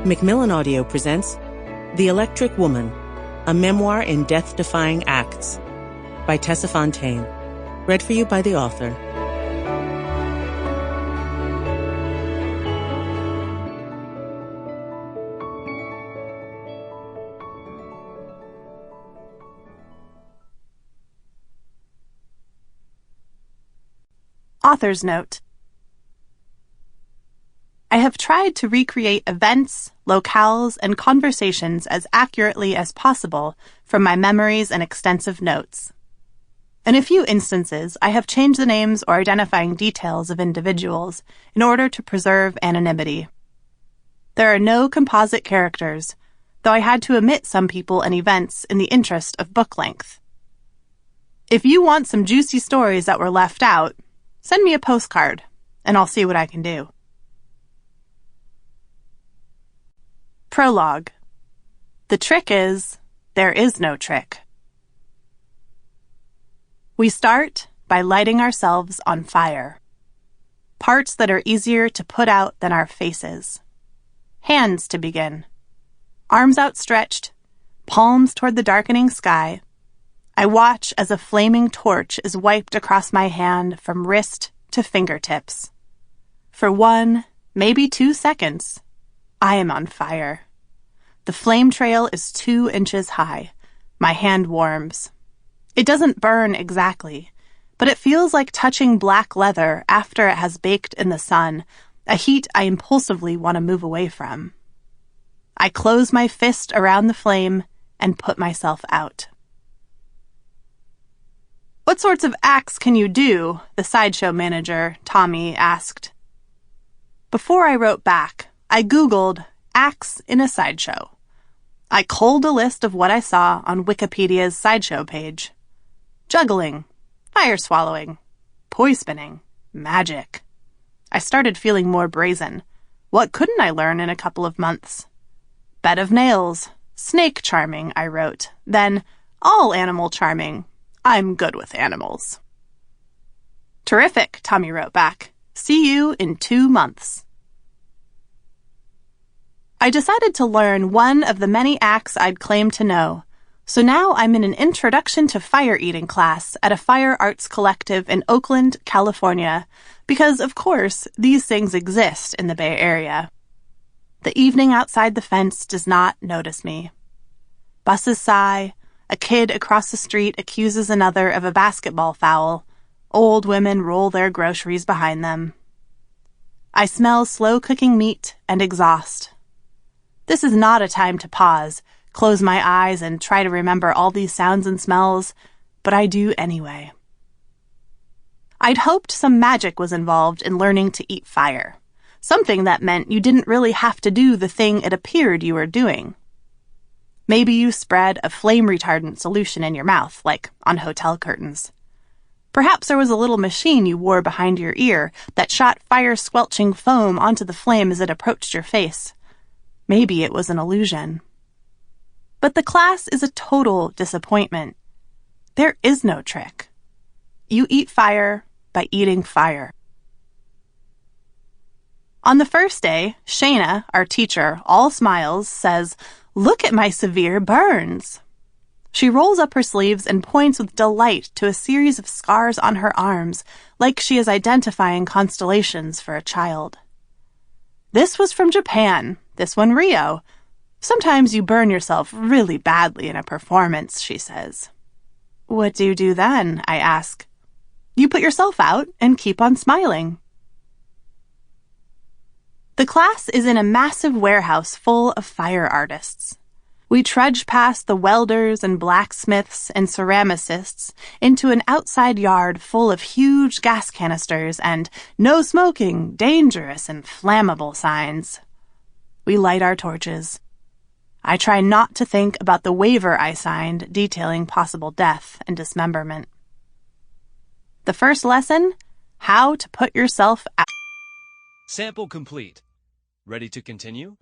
Macmillan Audio presents The Electric Woman, a memoir in Death-Defying acts by Tessa Fontaine, read for you by the author. Author's note. I have tried to recreate events, locales, and conversations as accurately as possible from my memories and extensive notes. In a few instances, I have changed the names or identifying details of individuals in order to preserve anonymity. There are no composite characters, though I had to omit some people and events in the interest of book length. If you want some juicy stories that were left out, send me a postcard, and I'll see what I can do. Prologue. The trick is, there is no trick. We start by lighting ourselves on fire. Parts that are easier to put out than our faces. Hands to begin. Arms outstretched, palms toward the darkening sky. I watch as a flaming torch is wiped across my hand from wrist to fingertips. For 1, maybe 2 seconds, I am on fire. The flame trail is 2 inches high. My hand warms. It doesn't burn exactly, but it feels like touching black leather after it has baked in the sun, a heat I impulsively want to move away from. I close my fist around the flame and put myself out. "What sorts of acts can you do?" the sideshow manager, Tommy, asked. Before I wrote back, I Googled acts in a sideshow. I culled a list of what I saw on Wikipedia's sideshow page. Juggling, fire swallowing, poi spinning, magic. I started feeling more brazen. What couldn't I learn in a couple of months? Bed of nails, snake charming, I wrote. Then, all animal charming. I'm good with animals. Terrific, Tommy wrote back. See you in 2 months. I decided to learn one of the many acts I'd claimed to know, so now I'm in an Introduction to Fire Eating class at a fire arts collective in Oakland, California, because, of course, these things exist in the Bay Area. The evening outside the fence does not notice me. Buses sigh. A kid across the street accuses another of a basketball foul. Old women roll their groceries behind them. I smell slow-cooking meat and exhaust. This is not a time to pause, close my eyes, and try to remember all these sounds and smells, but I do anyway. I'd hoped some magic was involved in learning to eat fire, something that meant you didn't really have to do the thing it appeared you were doing. Maybe you spread a flame-retardant solution in your mouth, like on hotel curtains. Perhaps there was a little machine you wore behind your ear that shot fire-squelching foam onto the flame as it approached your face. Maybe it was an illusion. But the class is a total disappointment. There is no trick. You eat fire by eating fire. On the first day, Shayna, our teacher, all smiles, says, "Look at my severe burns." She rolls up her sleeves and points with delight to a series of scars on her arms, like she is identifying constellations for a child. "This was from Japan, this one Rio. Sometimes you burn yourself really badly in a performance," she says. "What do you do then?" I ask. "You put yourself out and keep on smiling." The class is in a massive warehouse full of fire artists. We trudge past the welders and blacksmiths and ceramicists into an outside yard full of huge gas canisters and "No smoking, dangerous, and flammable" signs. We light our torches. I try not to think about the waiver I signed detailing possible death and dismemberment. The first lesson, how to put yourself out. Sample complete. Ready to continue?